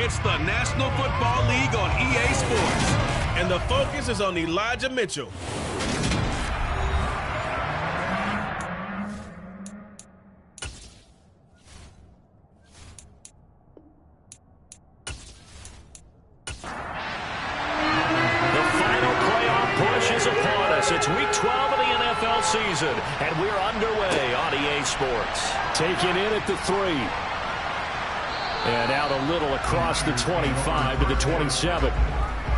It's the National Football League on EA Sports, and the focus is on Elijah Mitchell. It's week 12 of the NFL season, and we're underway on EA Sports. Taking in at the 3. And out a little across the 25 to the 27.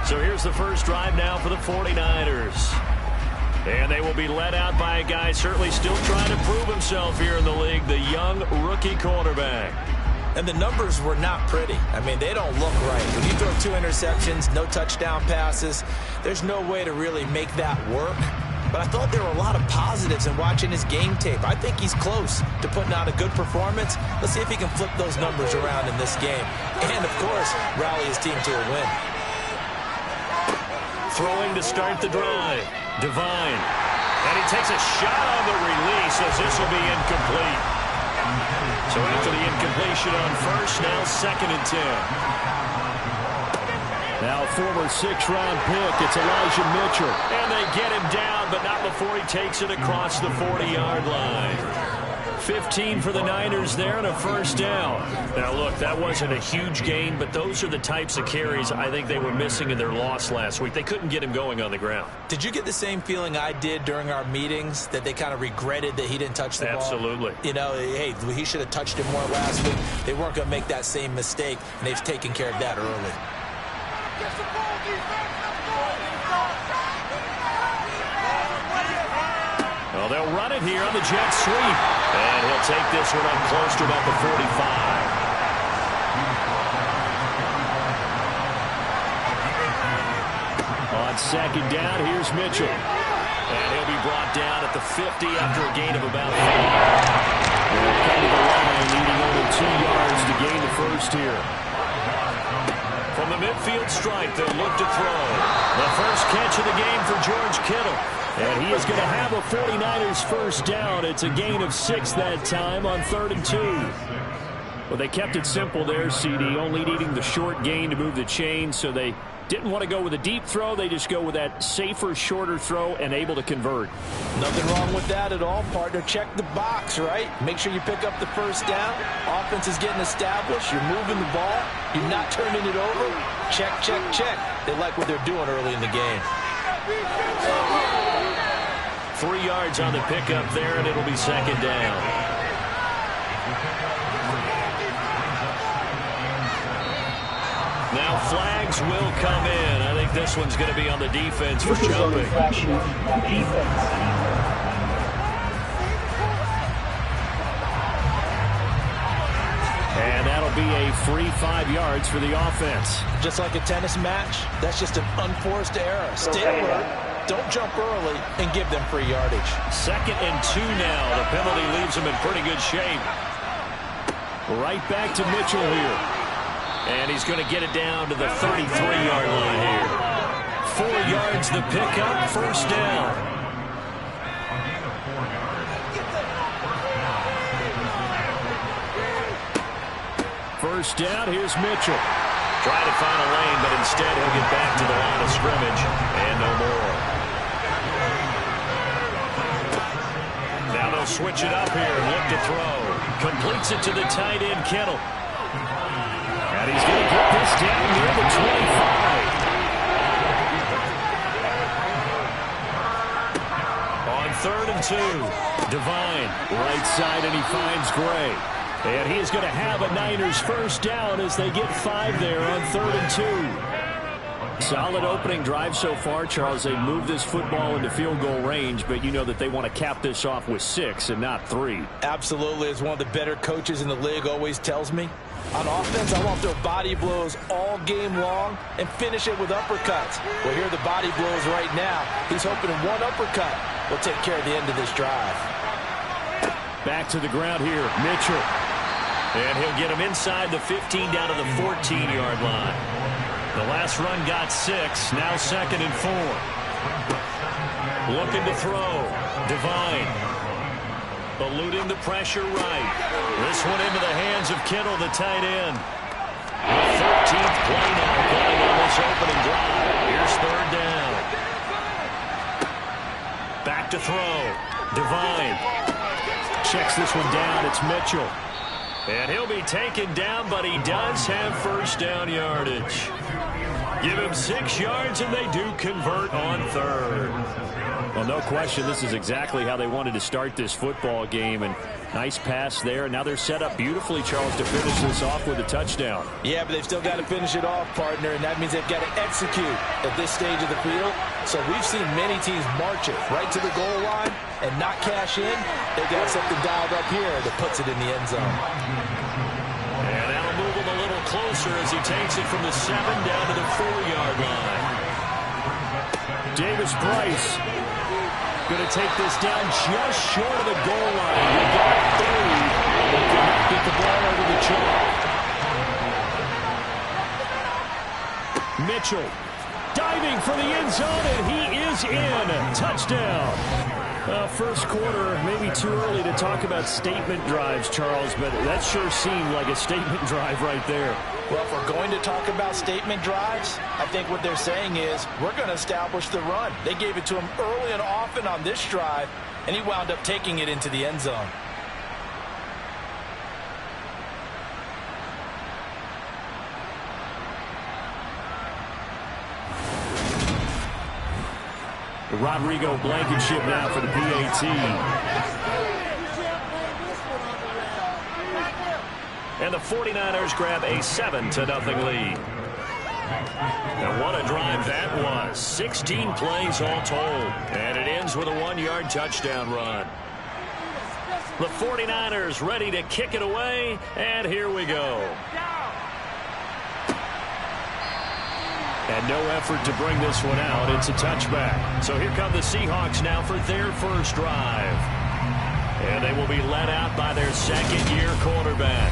So here's the first drive now for the 49ers. And they will be led out by a guy certainly still trying to prove himself here in the league, the young rookie quarterback. And the numbers were not pretty. I mean, they don't look right. When you throw 2 interceptions, no touchdown passes, there's no way to really make that work. But I thought there were a lot of positives in watching his game tape. I think he's close to putting out a good performance. Let's see if he can flip those numbers around in this game. And, of course, rally his team to a win. Throwing to start the drive. Devine. And he takes a shot on the release as this will be incomplete. So after the incompletion on first, now 2nd and 10. Now former 6th-round pick, it's Elijah Mitchell. And they get him down, but not before he takes it across the 40-yard line. 15 for the Niners there and a first down. Now, look, that wasn't a huge gain, but those are the types of carries I think they were missing in their loss last week. They couldn't get him going on the ground. Did you get the same feeling I did during our meetings, that they kind of regretted that he didn't touch the ball? Absolutely. You know, hey, he should have touched it more last week. They weren't going to make that same mistake, and they've taken care of that early. Well, they'll run it here on the jet sweep. And he'll take this one up close to about the 45. On 2nd down, here's Mitchell. And he'll be brought down at the 50 after a gain of about 5. They'll come to the line, needing only 2 yards to gain the first here. From the midfield stripe, they'll look to throw. The first catch of the game for George Kittle. And he is going to have a 49ers first down. It's a gain of 6 that time on 3rd and 2. Well, they kept it simple there, CD, only needing the short gain to move the chain, so they didn't want to go with a deep throw. They just go with that safer, shorter throw and able to convert. Nothing wrong with that at all, partner. Check the box, right? Make sure you pick up the first down. Offense is getting established. You're moving the ball. You're not turning it over. Check, check, check. They like what they're doing early in the game. 3 yards on the pickup there, and it'll be 2nd down. Now flags will come in. I think this one's going to be on the defense for jumping. And that'll be a free 5 yards for the offense. Just like a tennis match, that's just an unforced error. Stay alert. Don't jump early and give them free yardage. 2nd and 2 now. The penalty leaves them in pretty good shape. Right back to Mitchell here. And he's going to get it down to the 33-yard line here. 4 yards the pickup, first down. First down, here's Mitchell. Trying to find a lane, but instead he'll get back to the line of scrimmage and no more. Now they'll switch it up here and look to throw. Completes it to the tight end, Kittle. And he's going to get this down near the 25. On 3rd and 2, Devine. Right side, and he finds Gray. And he is going to have a Niners first down as they get 5 there on 3rd and 2. Solid opening drive so far, Charles. They moved this football into field goal range, but you know that they want to cap this off with 6 and not 3. Absolutely. As one of the better coaches in the league always tells me, on offense, I want their body blows all game long and finish it with uppercuts. Well, here are the body blows right now. He's hoping one uppercut will take care of the end of this drive. Back to the ground here, Mitchell. And he'll get him inside the 15 down to the 14-yard line. The last run got 6, now 2nd and 4. Looking to throw. Devine. Eluding the pressure right. This one into the hands of Kittle, the tight end. 13 17th play now coming on this opening drive. Here's third down. Back to throw. Devine checks this one down. It's Mitchell. And he'll be taken down, but he does have first down yardage. Give him 6 yards, and they do convert on third. Well, no question, this is exactly how they wanted to start this football game. And nice pass there. Now they're set up beautifully, Charles, to finish this off with a touchdown. Yeah, but they've still got to finish it off, partner, and that means they've got to execute at this stage of the field. So we've seen many teams march it right to the goal line and not cash in. They got something dialed up here that puts it in the end zone. And that'll move him a little closer as he takes it from the 7 down to the 4-yard line. Davis Price going to take this down just short of the goal line. We got 3, but cannot get the ball over the chalk. Mitchell diving for the end zone, and he is in. Touchdown. First quarter, maybe too early to talk about statement drives, Charles, but that sure seemed like a statement drive right there. Well, if we're going to talk about statement drives, I think what they're saying is we're going to establish the run. They gave it to him early and often on this drive, and he wound up taking it into the end zone. Rodrigo Blankenship now for the PAT. And the 49ers grab a 7-0 lead. And what a drive that was. 16 plays all told. And it ends with a 1-yard touchdown run. The 49ers ready to kick it away. And here we go. And no effort to bring this one out. It's a touchback. So here come the Seahawks now for their first drive. And they will be led out by their second-year quarterback.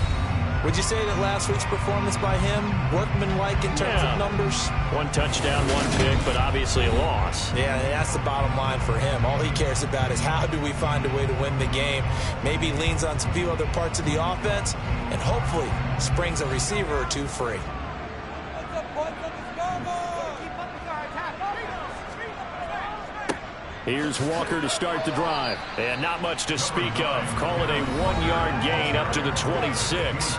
Would you say that last week's performance by him, workmanlike in terms of numbers? 1 touchdown, 1 pick, but obviously a loss. Yeah, that's the bottom line for him. All he cares about is how do we find a way to win the game. Maybe leans on some few other parts of the offense, and hopefully springs a receiver or 2 free. Here's Walker to start the drive. And not much to speak of. Call it a 1-yard gain up to the 26.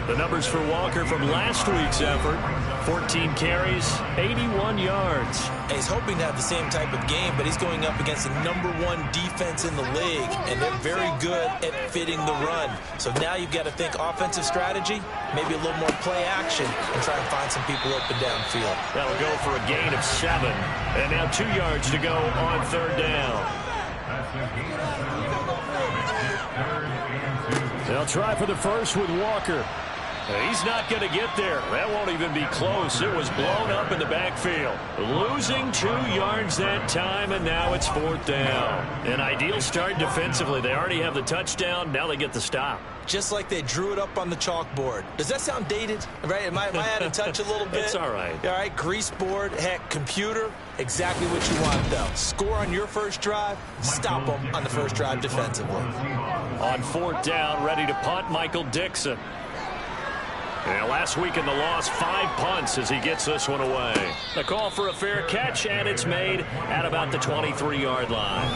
The numbers for Walker from last week's effort: 14 carries, 81 yards. He's hoping to have the same type of game, but he's going up against the #1 defense in the league, and they're very good at fitting the run. So now you've got to think offensive strategy, maybe a little more play action, and try and find some people open downfield. That'll go for a gain of 7. And now 2 yards to go on third down. They'll try for the first with Walker. He's not going to get there. That won't even be close. It was blown up in the backfield. Losing 2 yards that time, and now it's 4th down. An ideal start defensively. They already have the touchdown. Now they get the stop. Just like they drew it up on the chalkboard. Does that sound dated? Right? Am I out of touch a little bit? It's all right. All right, grease board, heck, computer, exactly what you want, though. Score on your first drive, stop them on the first drive defensively. On 4th down, ready to punt, Michael Dixon. And last week in the loss, 5 punts as he gets this one away. The call for a fair catch, and it's made at about the 23-yard line.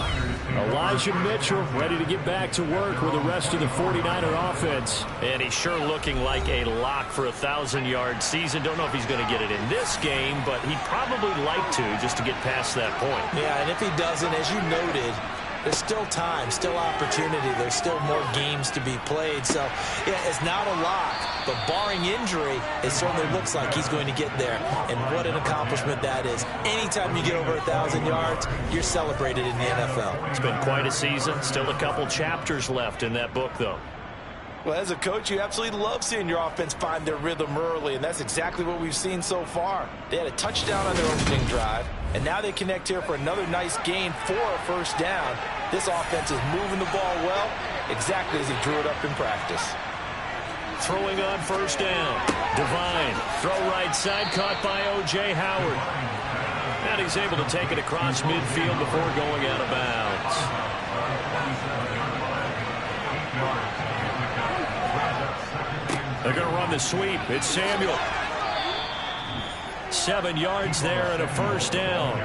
Elijah Mitchell ready to get back to work with the rest of the 49er offense. And he's sure looking like a lock for a 1,000-yard season. Don't know if he's going to get it in this game, but he'd probably like to just to get past that point. Yeah, and if he doesn't, as you noted, there's still time, still opportunity. There's still more games to be played. So, yeah, it's not a lock. But barring injury, it certainly looks like he's going to get there. And what an accomplishment that is. Anytime you get over 1,000 yards, you're celebrated in the NFL. It's been quite a season. Still a couple chapters left in that book, though. Well, as a coach, you absolutely love seeing your offense find their rhythm early, and that's exactly what we've seen so far. They had a touchdown on their opening drive, and now they connect here for another nice gain for a first down. This offense is moving the ball well, exactly as he drew it up in practice. Throwing on first down. Devine, throw right side, caught by O.J. Howard. And he's able to take it across midfield before going out of bounds. They're going to run the sweep. It's Samuel. 7 yards there and a first down.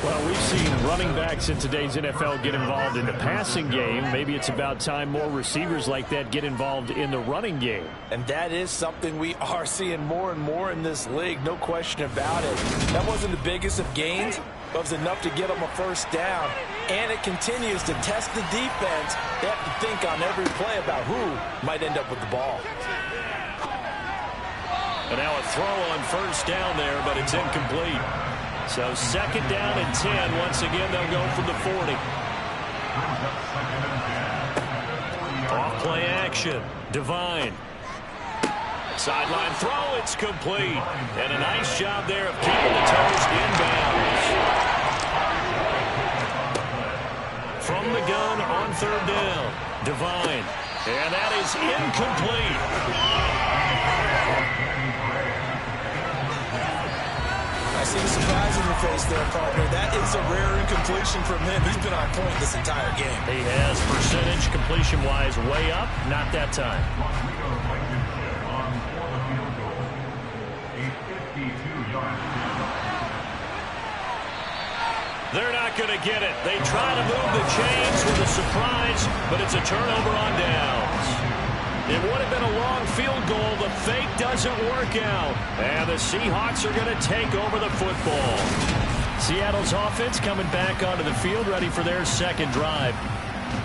Well, we've seen running backs in today's NFL get involved in the passing game. Maybe it's about time more receivers like that get involved in the running game. And that is something we are seeing more and more in this league, no question about it. That wasn't the biggest of gains, but it was enough to get them a first down. And it continues to test the defense. They have to think on every play about who might end up with the ball. And now a throw on first down there, but it's incomplete. So second down and 10. Once again, they'll go from the 40. Off play action. Devine. Sideline throw. It's complete. And a nice job there of keeping the toes inbounds. From the gun on third down. Devine. And that is incomplete. I see the surprise in your face there, partner. That is a rare incompletion from him. He's been on point this entire game. He has. Percentage completion-wise way up. Not that time. They're not going to get it. They try to move the chains with a surprise, but it's a turnover on downs. It would have been a long field goal. The fake doesn't work out. And the Seahawks are going to take over the football. Seattle's offense coming back onto the field, ready for their second drive.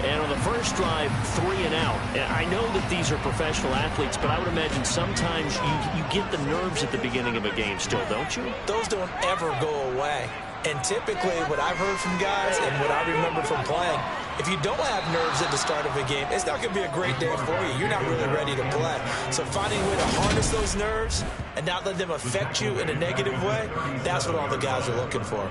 And on the first drive, 3 and out. And I know that these are professional athletes, but I would imagine sometimes you get the nerves at the beginning of a game still, don't you? Those don't ever go away. And typically what I've heard from guys and what I remember from playing, if you don't have nerves at the start of a game, it's not going to be a great day for you. You're not really ready to play. So finding a way to harness those nerves and not let them affect you in a negative way, that's what all the guys are looking for.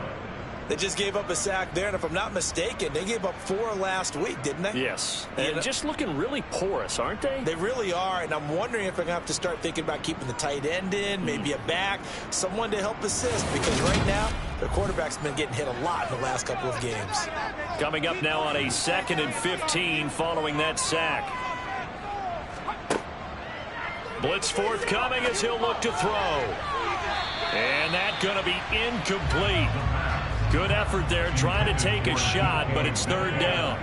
They just gave up a sack there, and if I'm not mistaken, they gave up 4 last week, didn't they? Yes. And just looking really porous, aren't they? They really are, and I'm wondering if I'm going to have to start thinking about keeping the tight end in, maybe a back, someone to help assist, because right now, their quarterback's been getting hit a lot in the last couple of games. Coming up now on a 2nd and 15 following that sack. Blitz forthcoming as he'll look to throw. And that's going to be incomplete. Good effort there, trying to take a shot, but it's third down.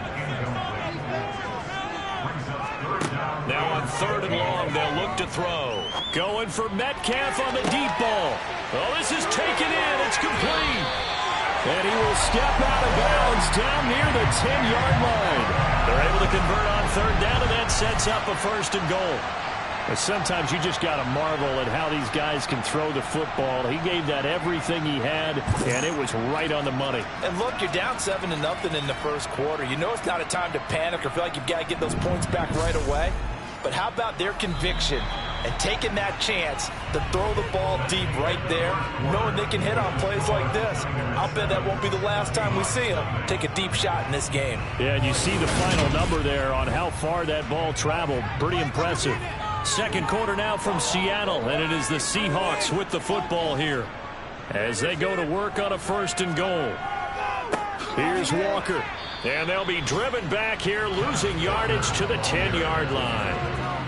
Now on 3rd and long, they'll look to throw. Going for Metcalf on the deep ball. Oh, this is taken in. It's complete. And he will step out of bounds down near the 10-yard line. They're able to convert on 3rd down, and that sets up a 1st and goal. But sometimes you just got to marvel at how these guys can throw the football. He gave that everything he had, and it was right on the money. And look, you're down 7-0 in the first quarter. You know it's not a time to panic or feel like you've got to get those points back right away. But how about their conviction and taking that chance to throw the ball deep right there, knowing they can hit on plays like this? I'll bet that won't be the last time we see them take a deep shot in this game. Yeah, and you see the final number there on how far that ball traveled. Pretty impressive. Second quarter now from Seattle, and it is the Seahawks with the football here as they go to work on a 1st and goal. Here's Walker, and they'll be driven back here, losing yardage to the 10-yard line.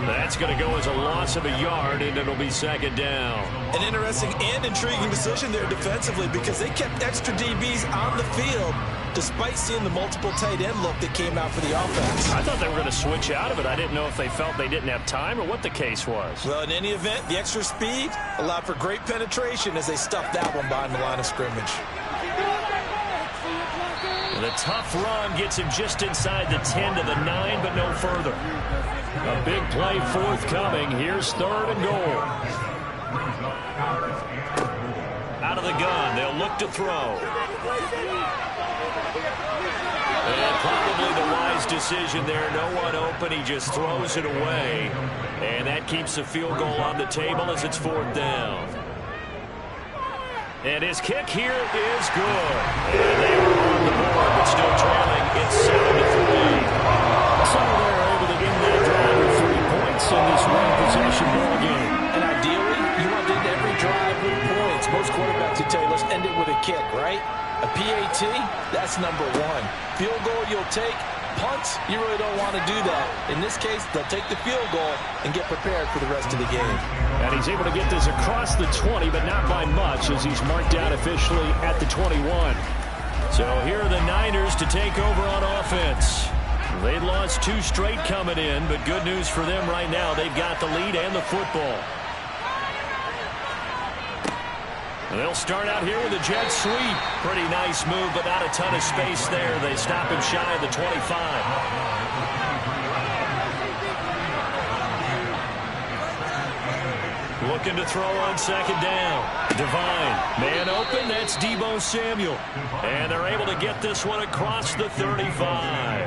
That's going to go as a loss of a yard, and it'll be 2nd down. An interesting and intriguing decision there defensively, because they kept extra DBs on the field despite seeing the multiple tight end look that came out for the offense. I thought they were going to switch out of it. I didn't know if they felt they didn't have time or what the case was. Well, in any event, the extra speed allowed for great penetration as they stuffed that one behind the line of scrimmage. And a tough run gets him just inside the 10 to the 9, but no further. A big play forthcoming. Here's 3rd and goal. Out of the gun, they'll look to throw. And probably the wise decision there. No one open. He just throws it away. And that keeps the field goal on the table as it's 4th down. And his kick here is good. And they are on the board, but still trailing. It's 7-3. So they're able to end that drive with 3 points in this one-possession ball game. And ideally, you want to end every drive with points. Most quarterbacks would tell you, let's end it with a kick, right? A PAT, that's number 1. Field goal you'll take, punts, you really don't want to do that. In this case, they'll take the field goal and get prepared for the rest of the game. And he's able to get this across the 20, but not by much, as he's marked down officially at the 21. So here are the Niners to take over on offense. They'd lost 2 straight coming in, but good news for them right now. They've got the lead and the football. They'll start out here with a jet sweep. Pretty nice move, but not a ton of space there. They stop him shy of the 25. Looking to throw on second down. Divine. Man open. That's Deebo Samuel. And they're able to get this one across the 35.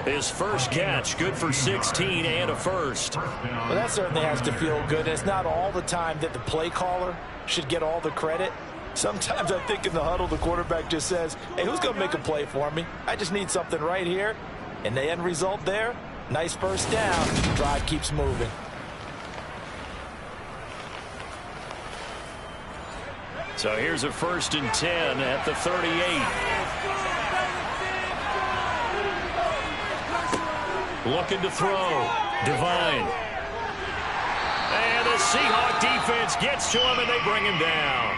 His first catch, good for 16 and a first. Well, that certainly has to feel good. It's not all the time that the play caller should get all the credit. Sometimes I think in the huddle, the quarterback just says, hey, who's going to make a play for me? I just need something right here. And the end result there, nice first down. Drive keeps moving. So here's a 1st and 10 at the 38. Looking to throw. Divine. And the Seahawk defense gets to him, and they bring him down.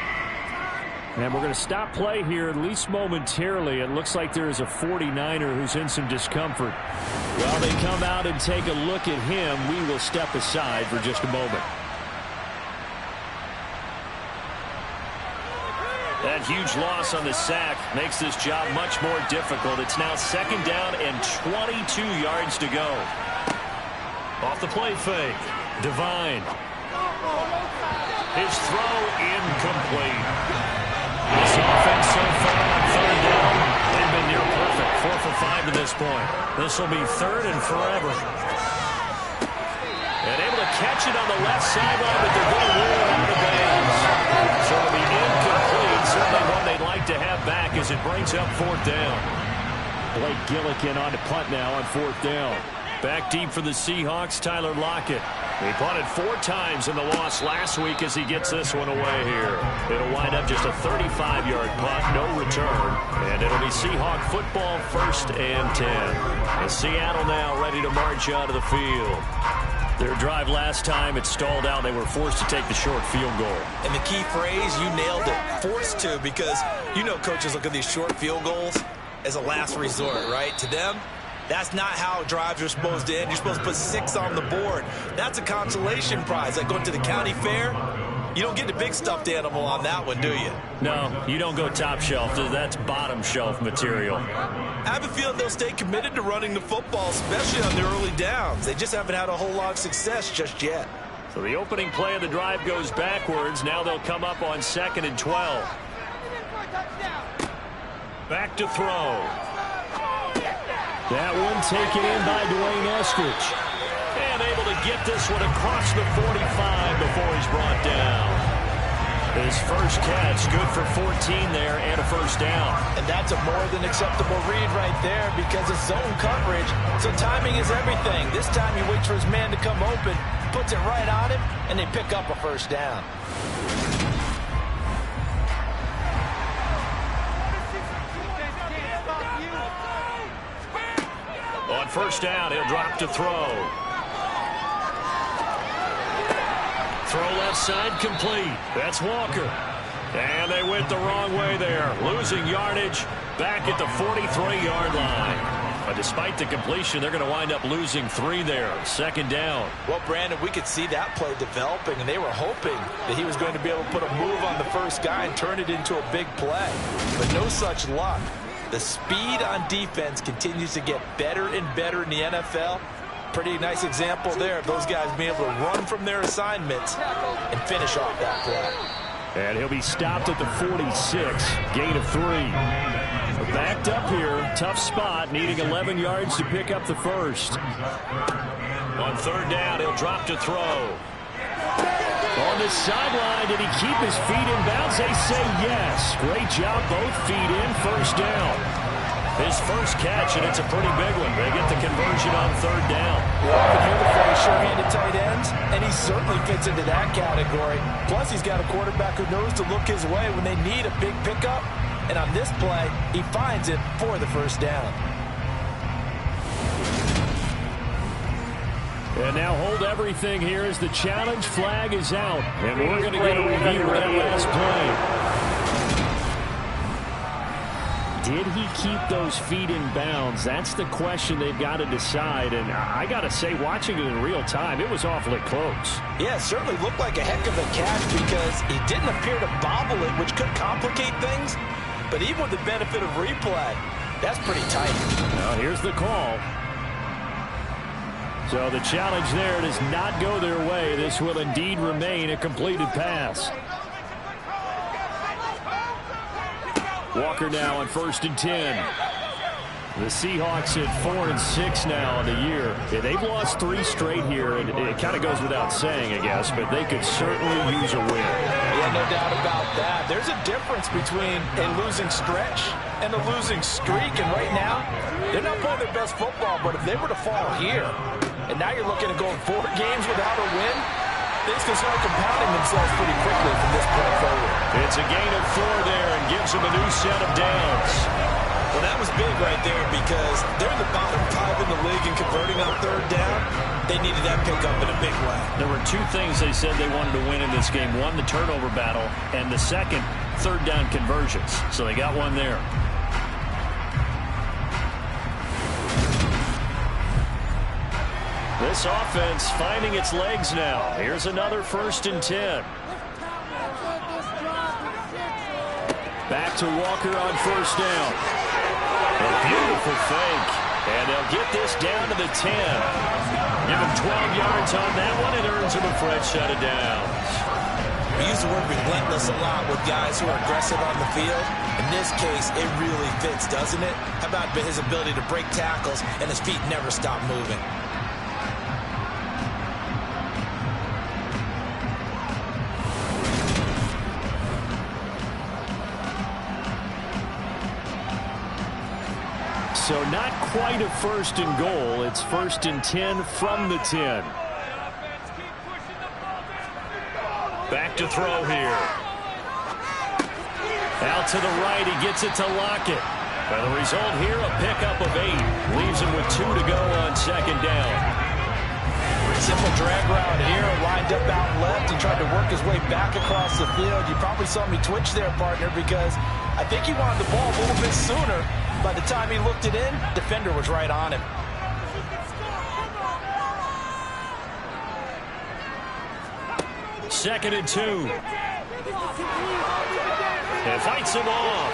And we're going to stop play here, at least momentarily. It looks like there is a 49er who's in some discomfort. While they come out and take a look at him, we will step aside for just a moment. That huge loss on the sack makes this job much more difficult. It's now 2nd down and 22 yards to go. Off the play fake. Divine. His throw incomplete. This offense so far on 3rd down, they've been near perfect. 4 for 5 to this point. This will be 3rd and forever. And able to catch it on the left sideline, but they're going to rule it out of bounds. So it'll be incomplete. Certainly one they'd like to have back as it brings up 4th down. Blake Gillikin on to punt now on 4th down. Back deep for the Seahawks, Tyler Lockett. He punted 4 times in the loss last week as he gets this one away here. It'll wind up just a 35-yard punt, no return. And it'll be Seahawk football, 1st and 10. And Seattle now ready to march out of the field. Their drive last time, it stalled out. They were forced to take the short field goal. And the key phrase, you nailed it, forced to, because you know coaches look at these short field goals as a last resort, right? To them, that's not how drives are supposed to end. You're supposed to put 6 on the board. That's a consolation prize. Like going to the county fair, you don't get the big stuffed animal on that one, do you? No, you don't go top shelf. That's bottom shelf material. I have a feeling they'll stay committed to running the football, especially on their early downs. They just haven't had a whole lot of success just yet. So the opening play of the drive goes backwards. Now they'll come up on 2nd and 12. Back to throw. That one taken in by Dwayne Eskridge. And able to get this one across the 45 before he's brought down. His first catch, good for 14 there and a 1st down. And that's a more than acceptable read right there because it's zone coverage, so timing is everything. This time he waits for his man to come open, puts it right on him, and they pick up a 1st down. On 1st down, he'll drop to throw. Throw left side complete. That's Walker. And they went the wrong way there. Losing yardage back at the 43-yard line. But despite the completion, they're going to wind up losing 3 there. 2nd down. Well, Brandon, we could see that play developing, and they were hoping that he was going to be able to put a move on the first guy and turn it into a big play. But no such luck. The speed on defense continues to get better and better in the NFL. Pretty nice example there of those guys being able to run from their assignments and finish off that play. And he'll be stopped at the 46, gain of 3. Backed up here, tough spot, needing 11 yards to pick up the 1st. On 3rd down, he'll drop to throw. On the sideline, did he keep his feet in bounds? They say yes. Great job, both feet in, 1st down. His first catch, and it's a pretty big one. They get the conversion on 3rd down. We often hear the phrase sure-handed tight ends, and he certainly fits into that category. Plus, he's got a quarterback who knows to look his way when they need a big pickup. And on this play, he finds it for the 1st down. And now hold everything here as the challenge flag is out. And we're going to get a review of that last play. Did he keep those feet in bounds? That's the question they've got to decide. And I got to say, watching it in real time, it was awfully close. Yeah, it certainly looked like a heck of a catch because he didn't appear to bobble it, which could complicate things. But even with the benefit of replay, that's pretty tight. Now here's the call. So the challenge there does not go their way. This will indeed remain a completed pass. Walker now on 1st and 10. The Seahawks at 4-6 now on the year. Yeah, they've lost 3 straight here, and it kind of goes without saying, I guess, but they could certainly use a win. Yeah, no doubt about that. There's a difference between a losing stretch and a losing streak, and right now, they're not playing their best football, but if they were to fall here, and now you're looking at going 4 games without a win, things can start compounding themselves pretty quickly from this point forward. It's a gain of 4 there and gives them a new set of downs. Well, that was big right there because they're in the bottom 5 in the league and converting on 3rd down. They needed that pickup in a big way. There were 2 things they said they wanted to win in this game. One, the turnover battle, and the second, 3rd down conversions. So they got one there. This offense finding its legs now. Here's another 1st and 10. Back to Walker on 1st down. A beautiful fake. And they'll get this down to the 10. Give him 12 yards on that one. It earns him a fresh set of downs. We use the word relentless a lot with guys who are aggressive on the field. In this case, it really fits, doesn't it? How about his ability to break tackles and his feet never stop moving? So not quite a 1st and goal. It's 1st and 10 from the 10. Back to throw here. Out to the right. He gets it to Lockett. Well, the result here, a pickup of 8. Leaves him with 2 to go on 2nd down. Simple drag route here. Lined up out left. He tried to work his way back across the field. You probably saw me twitch there, partner, because I think he wanted the ball a little bit sooner. By the time he looked it in, defender was right on him. Second and 2. And fights him off.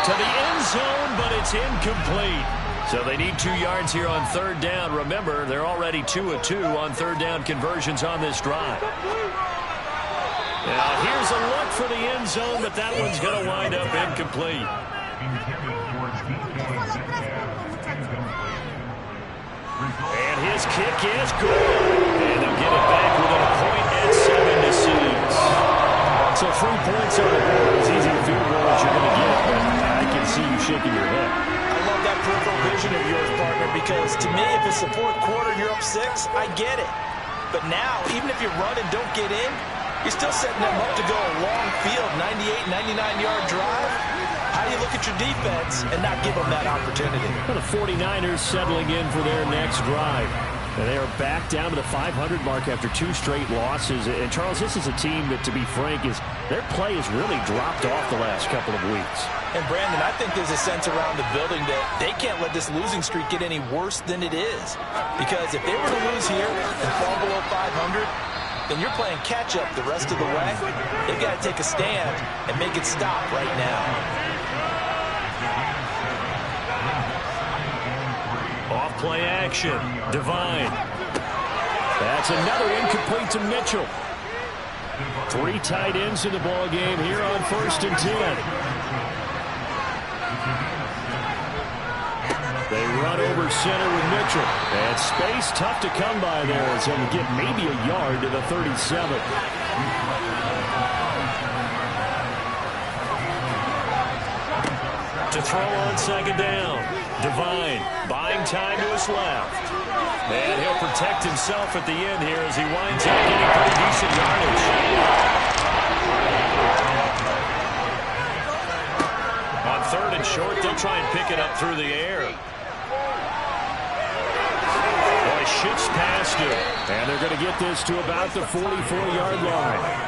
To the end zone, but it's incomplete. So they need 2 yards here on 3rd down. Remember, they're already 2 of 2 on 3rd down conversions on this drive. Now here's a look for the end zone, but that one's going to wind up incomplete. And his kick is good. And they'll get it back within a point at 7-6. So 3 points on the board. As easy a field goal as you're going to get, but I can see you shaking your head. I love that peripheral vision of yours, partner, because to me, if it's the 4th quarter and you're up 6, I get it. But now, even if you run and don't get in, you're still setting them up to go a long field, 98, 99-yard drive. How do you look at your defense and not give them that opportunity? Well, the 49ers settling in for their next drive. And they are back down to the 500 mark after 2 straight losses. And, Charles, this is a team that, to be frank, their play has really dropped off the last couple of weeks. And, Brandon, I think there's a sense around the building that they can't let this losing streak get any worse than it is. Because if they were to lose here and fall below 500, then you're playing catch-up the rest of the way. They've got to take a stand and make it stop right now. Off-play action. Devine. That's another incomplete to Mitchell. 3 tight ends in the ball game here on 1st and 10. They run over center with Mitchell. And space tough to come by there as he'll get maybe a yard to the 37. To throw on 2nd down. Devine buying time to his left. And he'll protect himself at the end here as he winds up getting pretty decent yardage. On 3rd and short, they'll try and pick it up through the air. Boy, shifts past him. And they're going to get this to about the 44-yard line.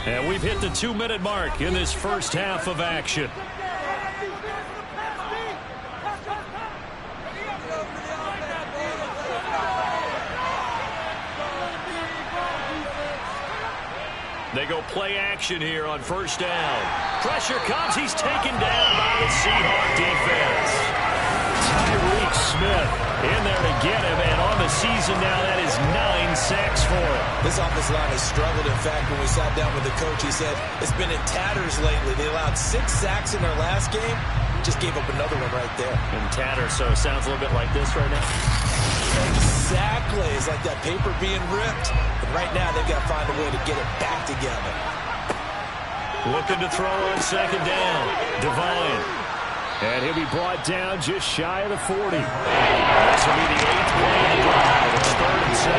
And we've hit the 2-minute mark in this first half of action. They go play action here on first down. Pressure comes. He's taken down by the Seahawks defense. Tyreek Smith in there to get him, and on the season now, that is 9 sacks for him. This offensive line has struggled. In fact, when we sat down with the coach, he said it's been in tatters lately. They allowed 6 sacks in their last game. Just gave up another one right there. In tatters, so it sounds a little bit like this right now. Exactly. It's like that paper being ripped. And right now, they've got to find a way to get it back together. Looking to throw on second down. Devine. And he'll be brought down just shy of the 40. This will be the 8th play of the drive. It's 3rd and 7.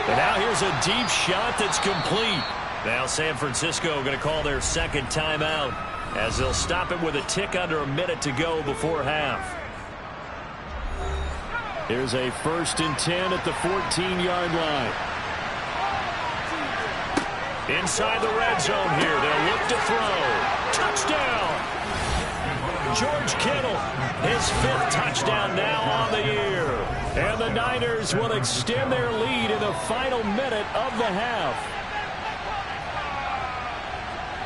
And now here's a deep shot that's complete. Now San Francisco going to call their second timeout as they'll stop it with a tick under a minute to go before half. Here's a 1st and 10 at the 14-yard line. Inside the red zone here. They'll look to throw. Touchdown! George Kittle, his 5th touchdown now on the year. And the Niners will extend their lead in the final minute of the half.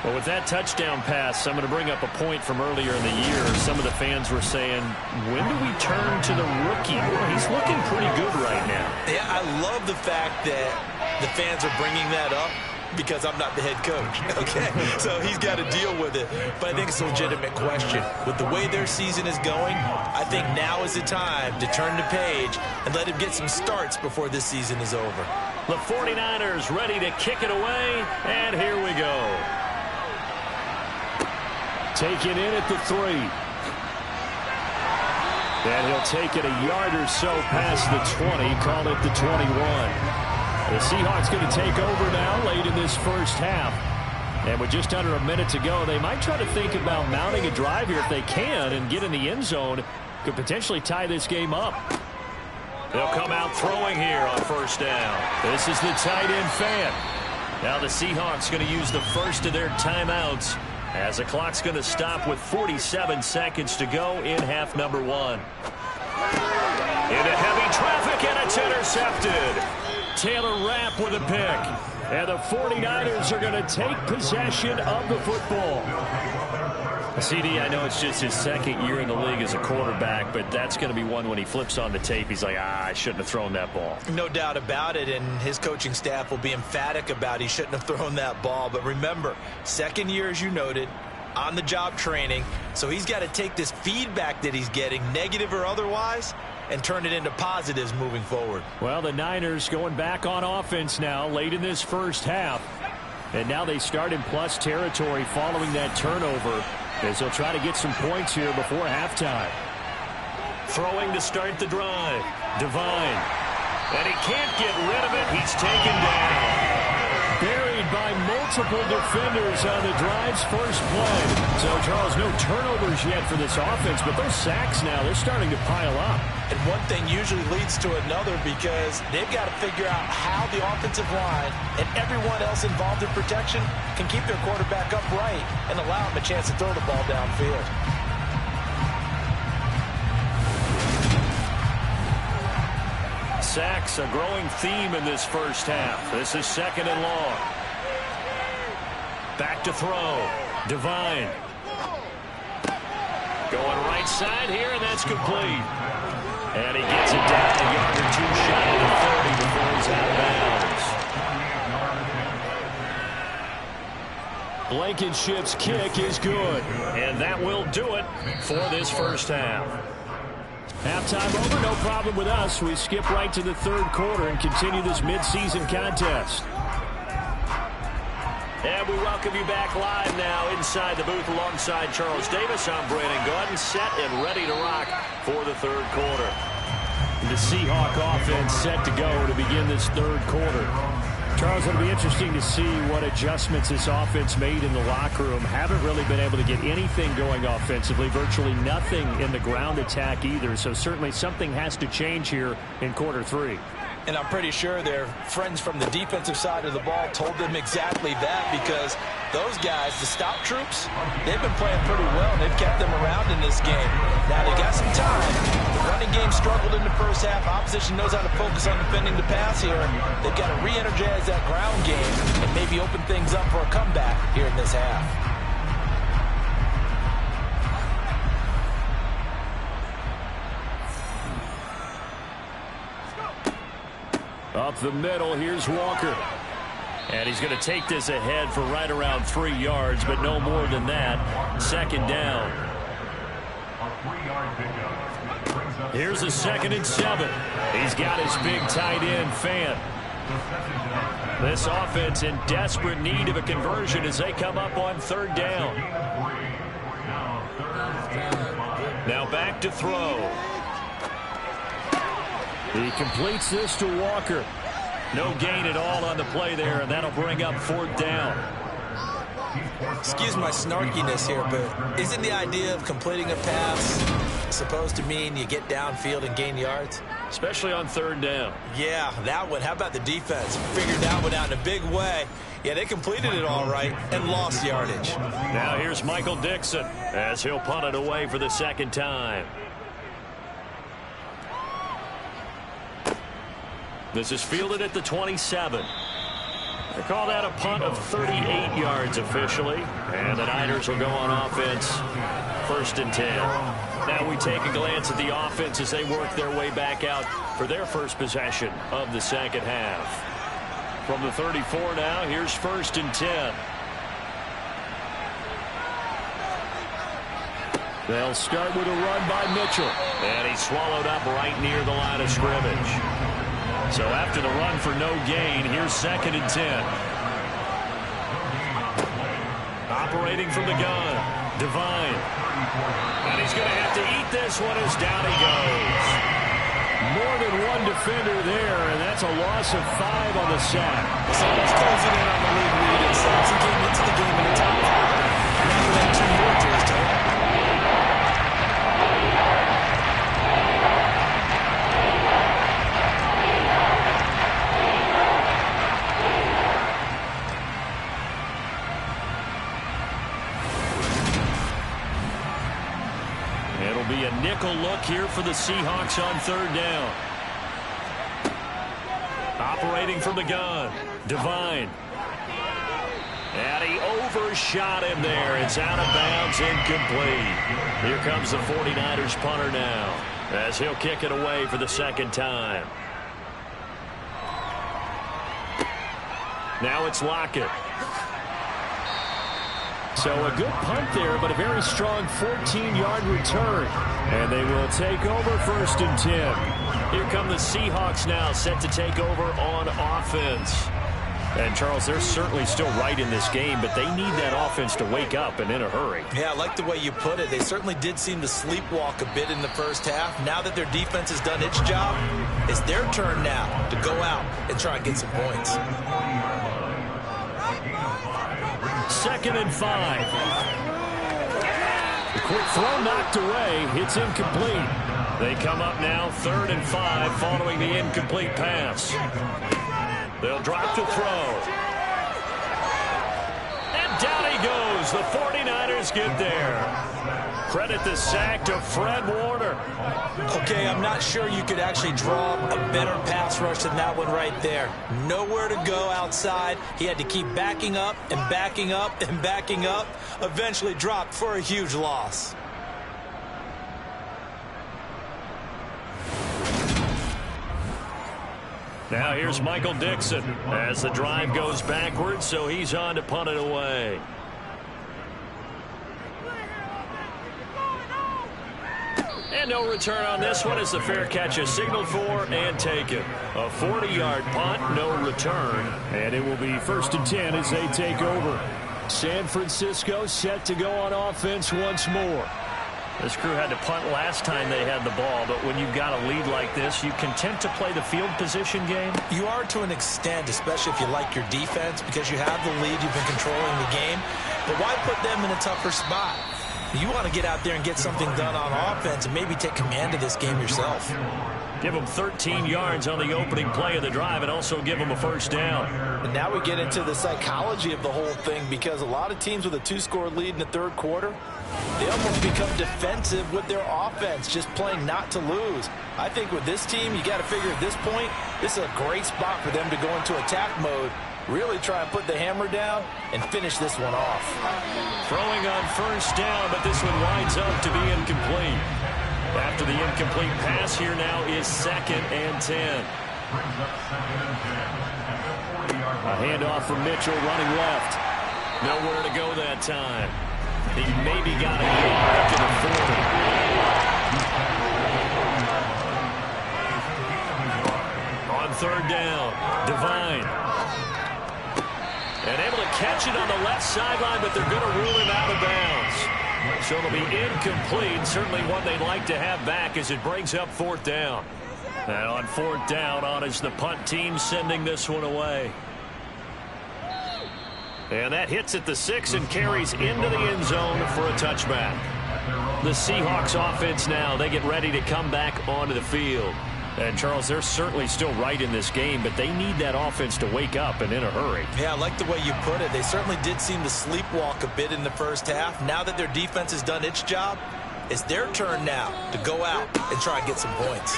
Well, with that touchdown pass, I'm going to bring up a point from earlier in the year. Some of the fans were saying, when do we turn to the rookie? Well, he's looking pretty good right now. Yeah, I love the fact that the fans are bringing that up because I'm not the head coach, okay? So he's got to deal with it. But I think it's a legitimate question. With the way their season is going, I think now is the time to turn the page and let him get some starts before this season is over. The 49ers ready to kick it away, and here we go. Taken in at the 3. And he'll take it a yard or so past the 20, call it the 21. The Seahawks going to take over now late in this first half. And with just under a minute to go, they might try to think about mounting a drive here if they can and get in the end zone. Could potentially tie this game up. They'll come out throwing here on first down. This is the tight end fan. Now the Seahawks going to use the first of their timeouts as the clock's going to stop with 47 seconds to go in half number 1. Into heavy traffic, and it's intercepted. Taylor Rapp with a pick. And the 49ers are going to take possession of the football. CD, I know it's just his 2nd year in the league as a quarterback, but that's going to be one when he flips on the tape. He's like, I shouldn't have thrown that ball. No doubt about it, and his coaching staff will be emphatic about he shouldn't have thrown that ball. But remember, 2nd year, as you noted, on-the-job training, so he's got to take this feedback that he's getting, negative or otherwise, and turn it into positives moving forward. Well, the Niners going back on offense now late in this first half. And now they start in plus territory following that turnover as they'll try to get some points here before halftime. Throwing to start the drive. Devine. And he can't get rid of it. He's taken down. Buried by multiple defenders on the drive's first play. So, Charles, no turnovers yet for this offense, but those sacks now, they're starting to pile up. And one thing usually leads to another because they've got to figure out how the offensive line and everyone else involved in protection can keep their quarterback upright and allow him a chance to throw the ball downfield. Sacks, a growing theme in this first half. This is 2nd and long. Back to throw. Devine. Going right side here, and that's complete. And he gets it down a yard or 2 shy of the 30 before he's out of bounds. Blankenship's kick is good. And that will do it for this first half. Halftime over, no problem with us. We skip right to the third quarter and continue this midseason contest. And we welcome you back live now inside the booth alongside Charles Davis. I'm Brandon Gaudin, set and ready to rock for the third quarter. The Seahawk offense set to go to begin this third quarter. Charles, it'll be interesting to see what adjustments this offense made in the locker room. Haven't really been able to get anything going offensively, virtually nothing in the ground attack either. So certainly something has to change here in quarter three. And I'm pretty sure their friends from the defensive side of the ball told them exactly that, because those guys, the stop troops, they've been playing pretty well, and they've kept them around in this game. Now, they got some time. The running game struggled in the first half. Opposition knows how to focus on defending the pass here. They've got to re-energize that ground game and maybe open things up for a comeback here in this half. Up the middle, here's Walker. And he's going to take this ahead for right around 3 yards, but no more than that. Second down. Here's a 2nd and 7. He's got his big tight end, Fant. This offense in desperate need of a conversion as they come up on third down. Now back to throw. He completes this to Walker. No gain at all on the play there, and that'll bring up 4th down. Excuse my snarkiness here, but isn't the idea of completing a pass supposed to mean you get downfield and gain yards? Especially on third down. Yeah, that one. How about the defense? Figured that one out in a big way. Yeah, they completed it all right and lost yardage. Now here's Michael Dixon as he'll punt it away for the second time. This is fielded at the 27. They call that a punt of 38 yards officially. And the Niners will go on offense, 1st and 10. Now we take a glance at the offense as they work their way back out for their first possession of the second half. From the 34 now, here's 1st and 10. They'll start with a run by Mitchell. And he's swallowed up right near the line of scrimmage. So after the run for no gain, here's 2nd and 10. Operating from the gun, Devine. And he's going to have to eat this one as down he goes. More than one defender there, and that's a loss of 5 on the sack. So he's closing in on the lead lead. And Saxon came into the game in the top 5. Now you have 2 more to his total. Be a nickel look here for the Seahawks on third down. Operating from the gun, Devine. And he overshot him there. It's out of bounds, incomplete. Here comes the 49ers punter now as he'll kick it away for the second time. Now it's Lockett. So a good punt there, but a very strong 14-yard return. And they will take over 1st and 10. Here come the Seahawks now, set to take over on offense. And, Charles, they're certainly still right in this game, but they need that offense to wake up and in a hurry. Yeah, I like the way you put it. They certainly did seem to sleepwalk a bit in the first half. Now that their defense has done its job, it's their turn now to go out and try and get some points. 2nd and 5. The quick throw knocked away. It's incomplete. They come up now 3rd and 5 following the incomplete pass. They'll drop to throw. And down he goes. The 49ers get there. Credit the sack to Fred Warner. Okay, I'm not sure you could actually draw a better pass rush than that one right there. Nowhere to go outside. He had to keep backing up and backing up and backing up. Eventually dropped for a huge loss. Now here's Michael Dixon as the drive goes backwards, so he's on to punt it away. And no return on this one as the fair catch is signaled for and taken. A 40-yard punt, no return. And it will be 1st and 10 as they take over. San Francisco set to go on offense once more. This crew had to punt last time they had the ball, but when you've got a lead like this, you content to play the field position game? You are to an extent, especially if you like your defense, because you have the lead, you've been controlling the game. But why put them in a tougher spot? You want to get out there and get something done on offense and maybe take command of this game yourself. Give them 13 yards on the opening play of the drive and also give them a first down. And now we get into the psychology of the whole thing, because a lot of teams with a 2-score lead in the third quarter, they almost become defensive with their offense, just playing not to lose. I think with this team, you got to figure at this point, this is a great spot for them to go into attack mode, really try and put the hammer down and finish this one off. Throwing on first down, but this one winds up to be incomplete. After the incomplete pass, here now is 2nd and 10. A handoff from Mitchell running left. Nowhere to go that time. He maybe got a yard to the 40. On 3rd down, Devine. And able to catch it on the left sideline, but they're going to rule him out of bounds. So it'll be incomplete. Certainly one they'd like to have back as it brings up 4th down. And on 4th down, on is the punt team sending this one away. And that hits at the 6 and carries into the end zone for a touchback. The Seahawks offense now, they get ready to come back onto the field. And, Charles, they're certainly still right in this game, but they need that offense to wake up and in a hurry. Yeah, I like the way you put it. They certainly did seem to sleepwalk a bit in the first half. Now that their defense has done its job, it's their turn now to go out and try and get some points.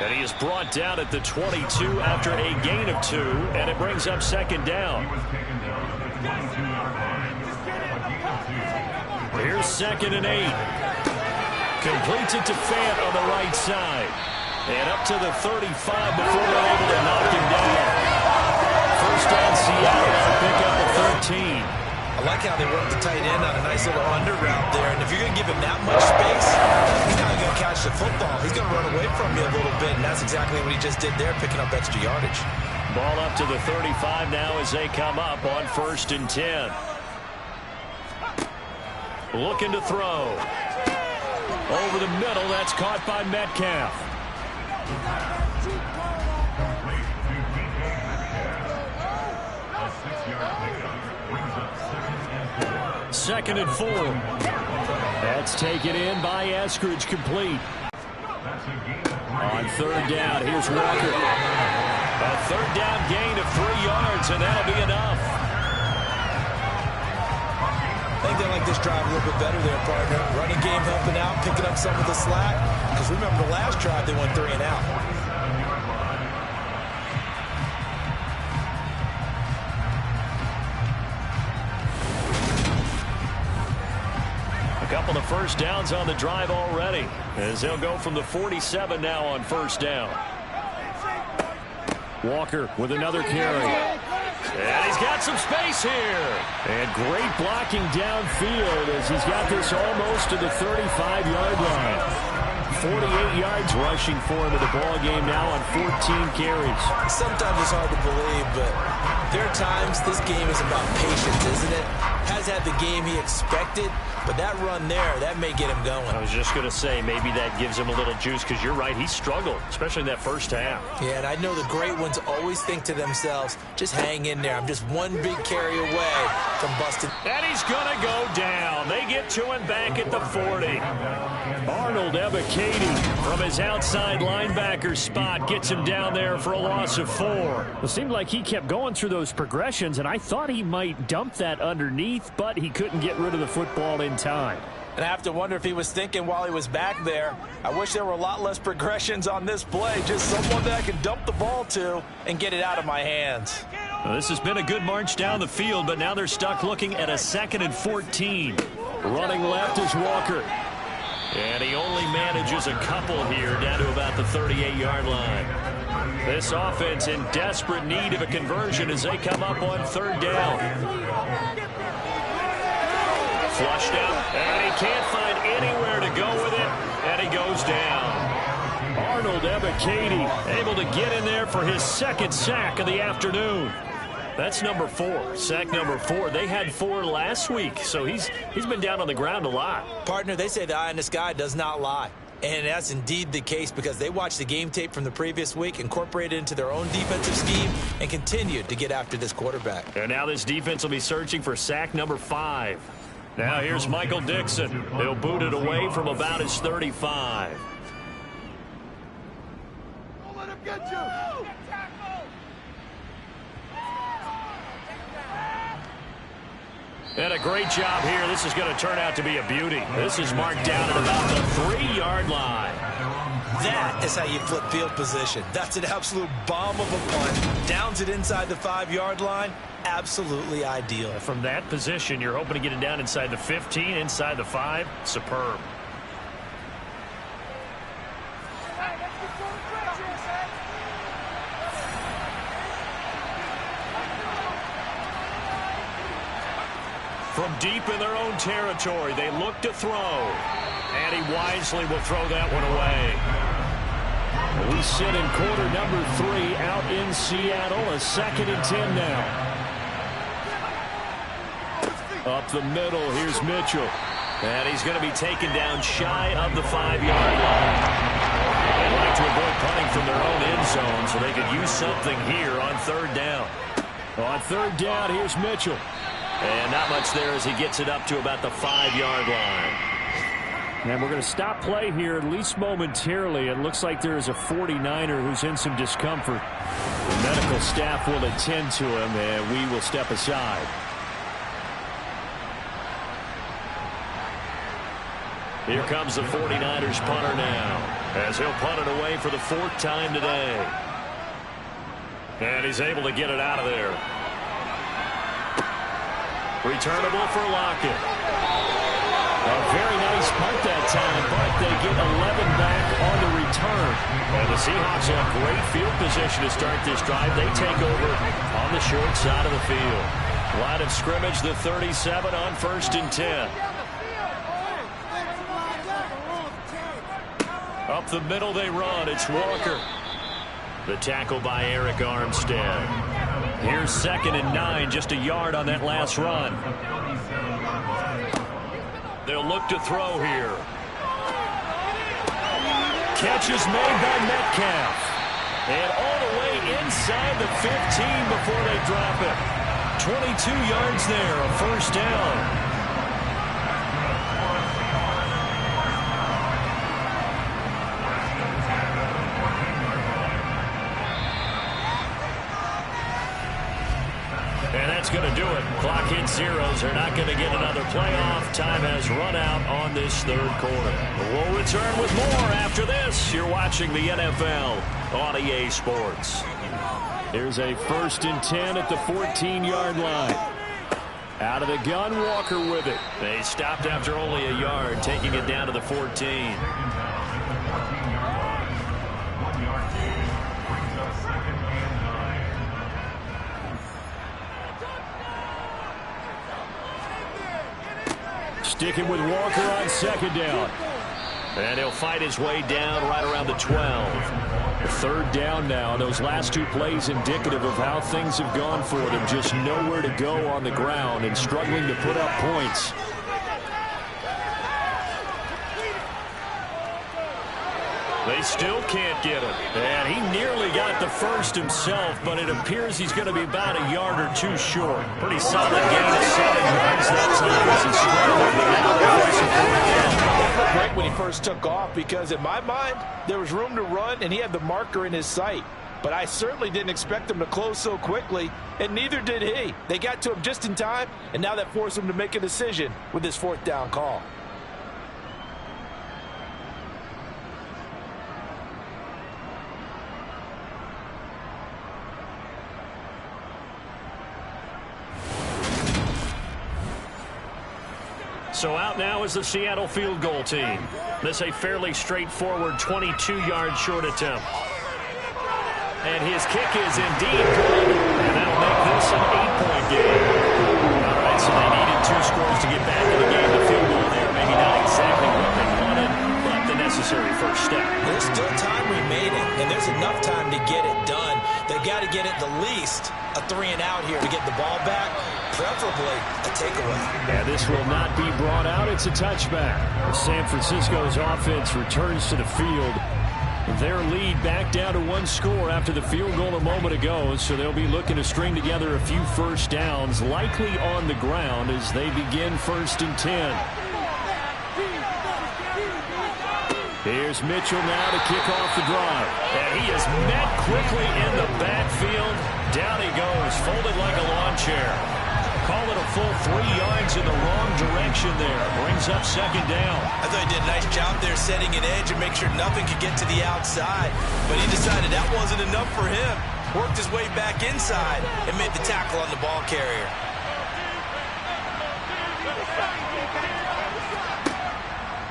And he is brought down at the 22 after a gain of 2, and it brings up 2nd down. Here's 2nd and 8. Completes it to Fant on the right side. And up to the 35 before they're able to knock him down. First down, Seattle to pick up the 13. I like how they work the tight end on a nice little under route there. And if you're going to give him that much space, he's not going to catch the football. He's going to run away from you a little bit, and that's exactly what he just did there, picking up extra yardage. Ball up to the 35 now as they come up on 1st and 10. Looking to throw. Over the middle, that's caught by Metcalf. 2nd and 4. That's taken in by Eskridge, complete. On 3rd down, here's Walker. A 3rd down gain of 3 yards, and that'll be enough. I think they like this drive a little bit better there, partner. Running game helping out, picking up some of the slack. Because remember the last drive, they went 3 and out. A couple of first downs on the drive already, as they'll go from the 47 now on 1st down. Walker with another carry. And he's got some space here. And great blocking downfield as he's got this almost to the 35-yard line. 48 yards rushing for him in the ball game now on 14 carries. Sometimes it's hard to believe, but there are times this game is about patience, isn't it? Has had the game he expected, but that run there, that may get him going. I was just going to say, maybe that gives him a little juice, because you're right, he struggled, especially in that first half. Yeah, and I know the great ones always think to themselves, just hang in there. I'm just one big carry away from busting. And he's going to go down. They get to him back at the 40. Arnold Ebiketie from his outside linebacker spot gets him down there for a loss of 4. It seemed like he kept going through those progressions, and I thought he might dump that underneath, but he couldn't get rid of the football in time. And I have to wonder if he was thinking while he was back there, I wish there were a lot less progressions on this play, just someone that I can dump the ball to and get it out of my hands. Well, this has been a good march down the field, but now they're stuck looking at a 2nd and 14. Running left is Walker. And he only manages a couple here down to about the 38-yard line. This offense in desperate need of a conversion as they come up on 3rd down. Flushed out, and he can't find anywhere to go with it, and he goes down. Arnold Ebiketie able to get in there for his second sack of the afternoon. That's number 4, sack number 4. They had 4 last week, so he's been down on the ground a lot. Partner, they say the eye in the sky does not lie. And that's indeed the case because they watched the game tape from the previous week, incorporated it into their own defensive scheme, and continued to get after this quarterback. And now this defense will be searching for sack number 5. Now here's Michael Dixon. He'll boot it away from about his 35. Don't let him get you. And a great job here. This is going to turn out to be a beauty. This is marked down at about the 3-yard line. That is how you flip field position. That's an absolute bomb of a punt. Downs it inside the 5-yard line. Absolutely ideal. From that position, you're hoping to get it down inside the 15, inside the 5. Superb. From deep in their own territory, they look to throw. And he wisely will throw that one away. We sit in quarter number 3 out in Seattle. A 2nd and 10 now. Up the middle, here's Mitchell. And he's going to be taken down shy of the 5-yard line. They like to avoid punting from their own end zone, so they could use something here on 3rd down. On 3rd down, here's Mitchell. And not much there as he gets it up to about the 5-yard line. And we're going to stop play here, at least momentarily. It looks like there is a 49er who's in some discomfort. The medical staff will attend to him, and we will step aside. Here comes the 49ers punter now, as he'll punt it away for the 4th time today. And he's able to get it out of there. Returnable for Lockett. A very nice punt that time, but they get 11 back on the return. And the Seahawks have great field position to start this drive. They take over on the short side of the field. Line of scrimmage, the 37 on 1st and 10. Up the middle they run. It's Walker. The tackle by Eric Armstead. Here's 2nd and 9, just a yard on that last run. They'll look to throw here. Catch is made by Metcalf. And all the way inside the 15 before they drop it. 22 yards there, a 1st down. And that's going to do it. Clock hits zeros. They're not going to get another playoff. Time has run out on this 3rd quarter. We'll return with more after this. You're watching the NFL on EA Sports. Here's a 1st and 10 at the 14-yard line. Out of the gun, Walker with it. They stopped after only a yard, taking it down to the 14. Sticking with Walker on 2nd down. And he'll fight his way down right around the 12. 3rd down now. Those last 2 plays indicative of how things have gone for them. Just nowhere to go on the ground and struggling to put up points. They still can't get him. And he nearly got the 1st himself, but it appears he's going to be about a yard or 2 short. Pretty solid gain of 7 yards that time as he struggled. Great when he first took off because in my mind, there was room to run and he had the marker in his sight. But I certainly didn't expect him to close so quickly, and neither did he. They got to him just in time, and now that forced him to make a decision with his 4th down call. So out now is the Seattle field goal team. This a fairly straightforward 22-yard short attempt. And his kick is indeed good. And that'll make this an 8-point game. All right, so they needed 2 scores to get back in the game necessary first step. There's still time remaining, and there's enough time to get it done. They've got to get at the least a 3-and-out here to get the ball back, preferably a takeaway. And this will not be brought out. It's a touchback. San Francisco's offense returns to the field. Their lead back down to 1 score after the field goal a moment ago, so they'll be looking to string together a few first downs, likely on the ground as they begin 1st and 10. Here's Mitchell now to kick off the drive. And he is met quickly in the backfield. Down he goes, folded like a lawn chair. Call it a full 3 yards in the wrong direction there. Brings up 2nd down. I thought he did a nice job there setting an edge and make sure nothing could get to the outside. But he decided that wasn't enough for him. Worked his way back inside and made the tackle on the ball carrier.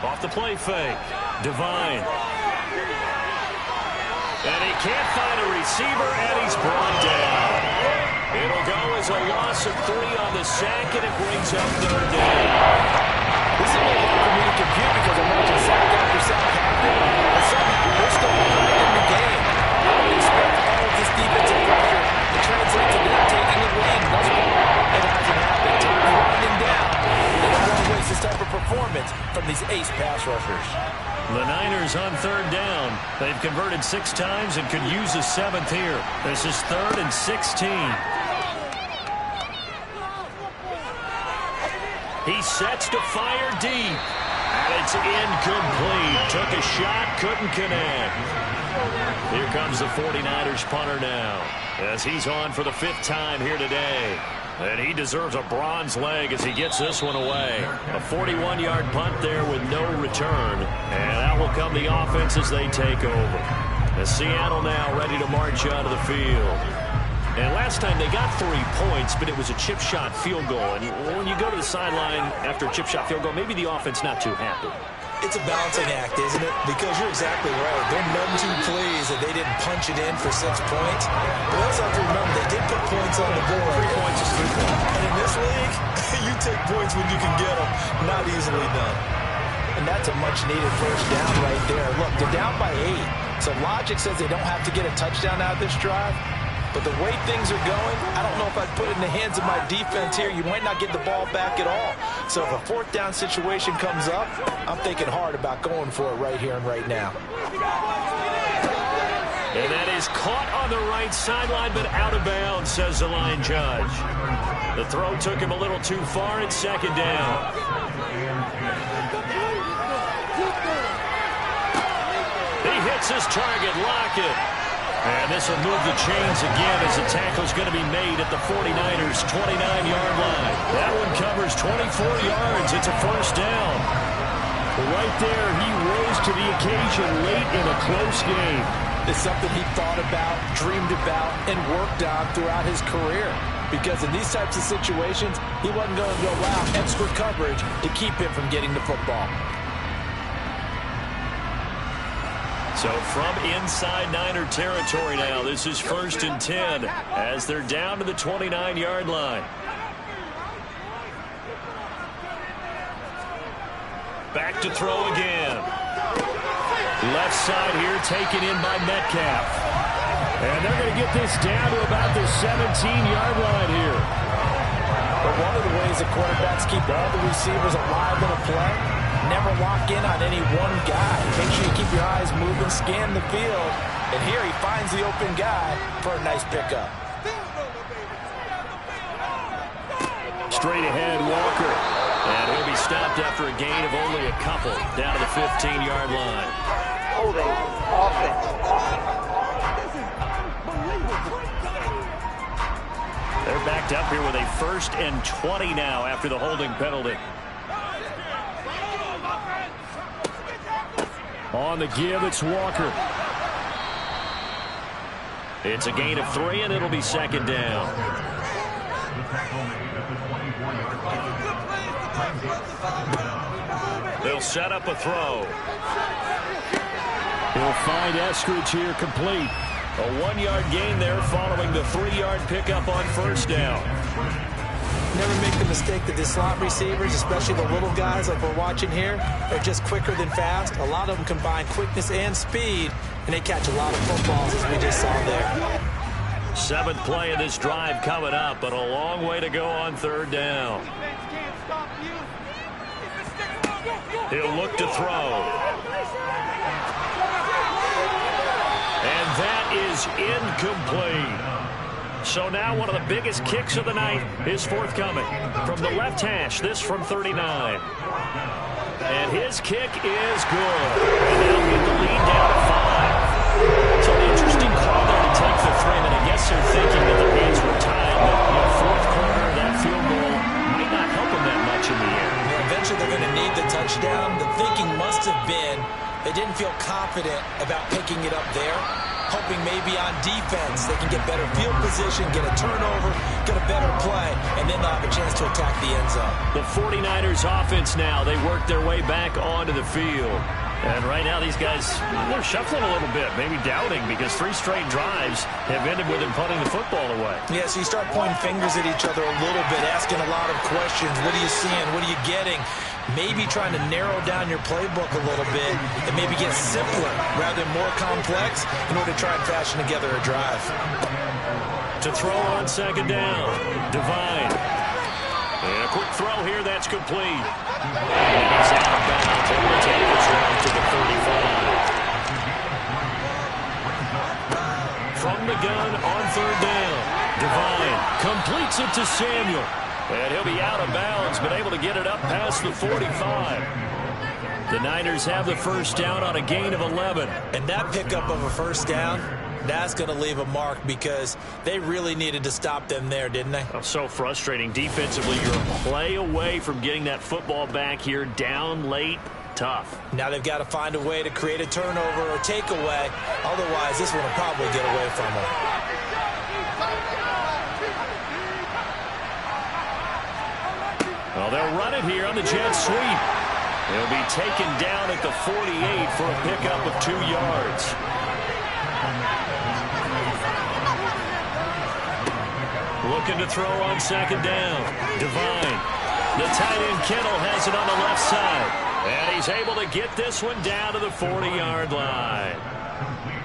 Off the play fake. Divine. And he can't find a receiver, and he's brought down. It'll go as a loss of 3 on the sack, and it brings up 3rd down. This is a little hard for me to compute because I'm watching sack after sack happen, and somehow they're still behind in the game. I would expect all of this defensive pressure to translate to them taking the lead. Thus far, it hasn't happened. Time's winding down. They don't want to waste this type of performance from these ace pass rushers. The Niners on 3rd down. They've converted 6 times and could use a 7th here. This is 3rd and 16. He sets to fire deep. And it's incomplete. Took a shot, couldn't connect. Here comes the 49ers punter now, as he's on for the 5th time here today. And he deserves a bronze leg as he gets this one away. A 41-yard punt there with no return. And out will come the offense as they take over. As Seattle now ready to march out of the field. And last time they got 3 points, but it was a chip shot field goal. And when you go to the sideline after a chip shot field goal, maybe the offense not too happy. It's a balancing act, isn't it? Because you're exactly right. They're none too pleased that they didn't punch it in for 6 points. But also have to remember, they did put points on the board. 3 points is 3 points. And in this league, you take points when you can get them. Not easily done. And that's a much-needed first down right there. Look, they're down by 8. So logic says they don't have to get a touchdown out of this drive. But the way things are going, I don't know if I'd put it in the hands of my defense here. You might not get the ball back at all. So if a 4th down situation comes up, I'm thinking hard about going for it right here and right now. And that is caught on the right sideline, but out of bounds, says the line judge. The throw took him a little too far. It's 2nd down. He hits his target, Lockett. And this will move the chains again as the tackle's going to be made at the 49ers' 29-yard line. That one covers 24 yards. It's a 1st down. Right there, he rose to the occasion late in a close game. It's something he thought about, dreamed about, and worked on throughout his career. Because in these types of situations, he wasn't going to allow extra coverage to keep him from getting the football. So from inside Niner territory now, this is 1st and 10 as they're down to the 29-yard line. Back to throw again. Left side here taken in by Metcalf. And they're going to get this down to about the 17-yard line here. But one of the ways the quarterbacks keep all the receivers alive in a play, never lock in on any one guy. Make sure you keep your eyes moving, scan the field. And here he finds the open guy for a nice pickup. Straight ahead, Walker. And he'll be stopped after a gain of only a couple down to the 15-yard line. Holding offense. They're backed up here with a 1st and 20 now after the holding penalty. On the give, it's Walker. It's a gain of 3, and it'll be 2nd down. They'll set up a throw. He'll find Eskridge here complete. A 1-yard gain there following the 3-yard pickup on 1st down. Never make the mistake that the slot receivers, especially the little guys like we're watching here, are just quicker than fast. A lot of them combine quickness and speed, and they catch a lot of footballs, as we just saw there. 7th play of this drive coming up, but a long way to go on 3rd down. He'll look to throw. And that is incomplete. So now one of the biggest kicks of the night is forthcoming. From the left hash, this from 39. And his kick is good. And they'll get the lead down to 5. So an interesting call there to take the 3. And I guess they're thinking that their hands were tied. But in the 4th quarter, that field goal might not help them that much in the end. Yeah, eventually they're going to need the touchdown. The thinking must have been they didn't feel confident about picking it up there, hoping maybe on defense they can get better field position, get a turnover, get a better play, and then they'll have a chance to attack the end zone. The 49ers offense now, they work their way back onto the field. And right now these guys, they're shuffling a little bit, maybe doubting, because 3 straight drives have ended with them punting the football away. Yeah, so you start pointing fingers at each other a little bit, asking a lot of questions. What are you seeing? What are you getting? Maybe trying to narrow down your playbook a little bit and maybe get simpler rather than more complex in order to try and fashion together a drive. To throw on 2nd down, Devine. And a quick throw here, that's complete. And he's out of bounds, able to take this one to the 35. From the gun on 3rd down, Devine completes it to Samuel. And he'll be out of bounds, but able to get it up past the 45. The Niners have the 1st down on a gain of 11. And that pickup of a 1st down, that's going to leave a mark because they really needed to stop them there, didn't they? Oh, so frustrating. Defensively, you're a play away from getting that football back here, down late. Tough. Now they've got to find a way to create a turnover or takeaway. Otherwise, this one will probably get away from them. Well, they'll run it here on the jet sweep. He'll be taken down at the 48 for a pickup of 2 yards. Looking to throw on 2nd down. Devine. The tight end Kittle has it on the left side. And he's able to get this one down to the 40-yard line.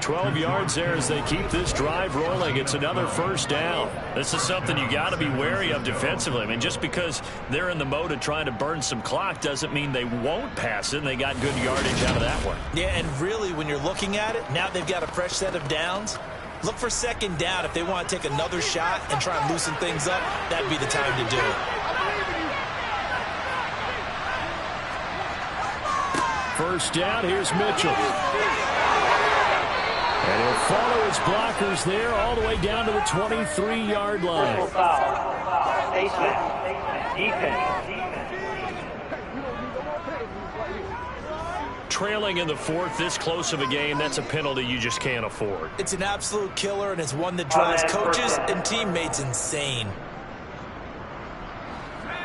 12 yards there as they keep this drive rolling. It's another 1st down. This is something you got to be wary of defensively. I mean, just because they're in the mode of trying to burn some clock doesn't mean they won't pass it. And they got good yardage out of that one. Yeah, and really, when you're looking at it, now they've got a fresh set of downs. Look for 2nd down. If they want to take another shot and try and loosen things up, that'd be the time to do it. First down, here's Mitchell. And he'll follow his blockers there all the way down to the 23-yard line. Trailing in the 4th, this close of a game, that's a penalty you just can't afford. It's an absolute killer, and it's one that drives coaches and teammates insane.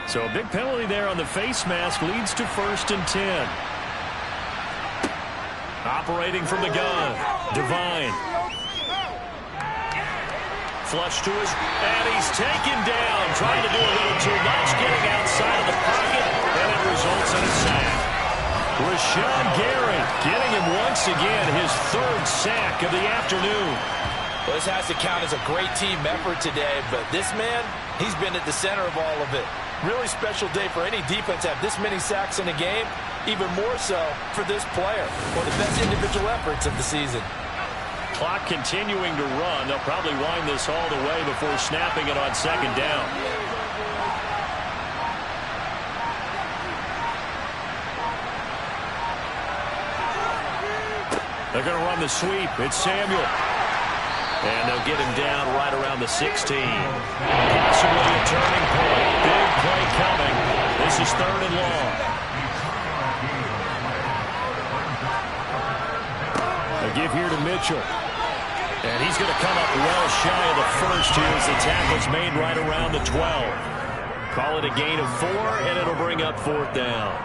So a big penalty there on the face mask leads to 1st and 10. Operating from the gun, Devine. Flush to his, and he's taken down, trying to do a little too much, getting outside of the pocket, and it results in a sack. Rashawn Gary getting him once again, his 3rd sack of the afternoon. Well, this has to count as a great team effort today, but this man, he's been at the center of all of it. Really special day for any defense to have this many sacks in a game, even more so for this player. One of the best individual efforts of the season. Clock continuing to run. They'll probably wind this all the way before snapping it on 2nd down. They're going to run the sweep. It's Samuel. And they'll get him down right around the 16. Possibly a turning point. Big play coming. This is 3rd and long. A give here to Mitchell. And he's going to come up well shy of the 1st here as the tackle's made right around the 12. Call it a gain of 4, and it'll bring up 4th down.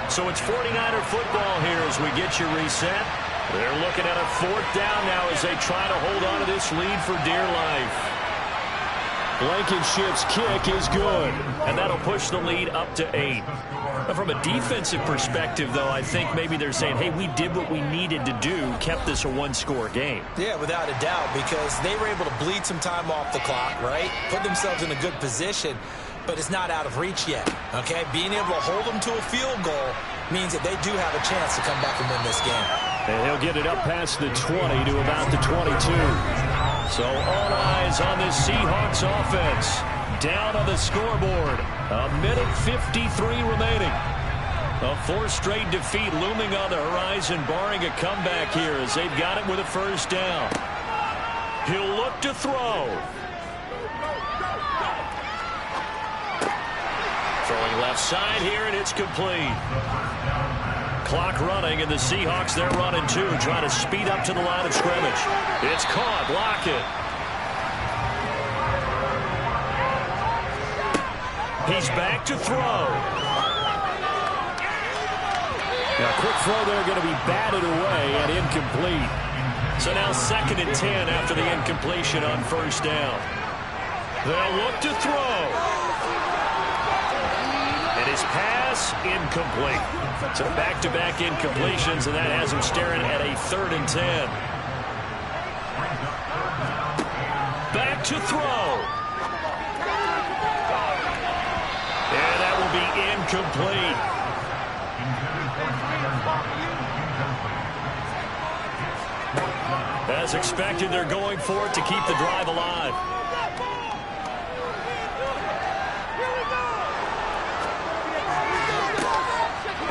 So it's 49er football here as we get you reset. They're looking at a 4th down now as they try to hold on to this lead for dear life. Blankenship's kick is good. And that'll push the lead up to 8. From a defensive perspective, though, I think maybe they're saying, hey, we did what we needed to do, kept this a one-score game. Yeah, without a doubt, because they were able to bleed some time off the clock, right? Put themselves in a good position, but it's not out of reach yet, okay? Being able to hold them to a field goal means that they do have a chance to come back and win this game. And he'll get it up past the 20 to about the 22. So all eyes on this Seahawks offense. Down on the scoreboard. A minute 53 remaining. A 4th straight defeat looming on the horizon, barring a comeback here as they've got it with a first down. He'll look to throw. Throwing left side here, and it's complete. Clock running, and the Seahawks, they're running too, trying to speed up to the line of scrimmage. It's caught. Lockett. He's back to throw. Now, quick throw there, going to be batted away and incomplete. So now 2nd and 10 after the incompletion on first down. They'll look to throw. And his pass incomplete. So back-to-back incompletions, and that has him staring at a 3rd and 10. Back to throw. And that will be incomplete. As expected, they're going for it to keep the drive alive.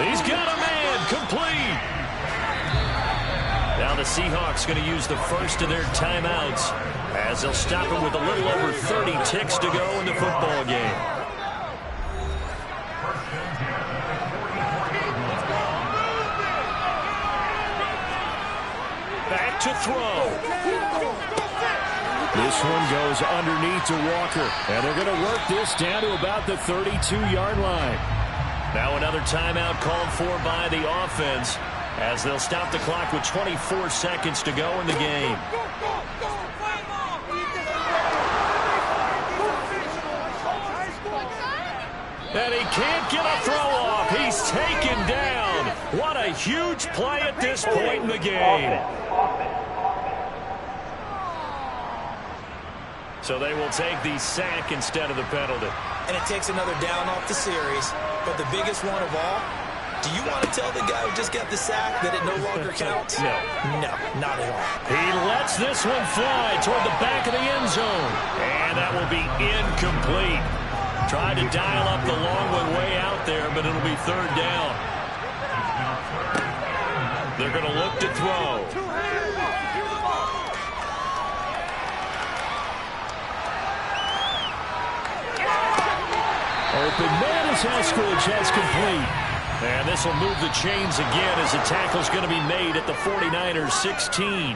He's got a man. Complete. Now the Seahawks going to use the first of their timeouts as they'll stop it with a little over 30 ticks to go in the football game. Back to throw. This one goes underneath to Walker, and they're going to work this down to about the 32-yard line. Now another timeout called for by the offense as they'll stop the clock with 24 seconds to go in the game. And he can't get a throw off. He's taken down. What a huge play at this point in the game. So they will take the sack instead of the penalty. And it takes another down off the series. But the biggest one of all, do you want to tell the guy who just got the sack that it no longer counts? No. No, not at all. He lets this one fly toward the back of the end zone. And that will be incomplete. Tried to dial up the long one way out there, but it'll be 3rd down. They're going to look to throw. Open man as Eskridge has complete. And this will move the chains again as the tackle's going to be made at the 49ers 16.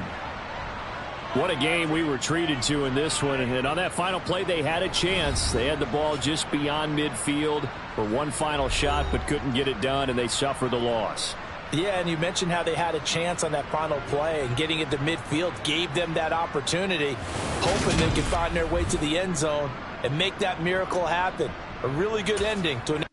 What a game we were treated to in this one. And on that final play, they had a chance. They had the ball just beyond midfield for one final shot, but couldn't get it done, and they suffered the loss. Yeah, and you mentioned how they had a chance on that final play, and getting it to midfield gave them that opportunity, hoping they could find their way to the end zone and make that miracle happen. A really good ending to an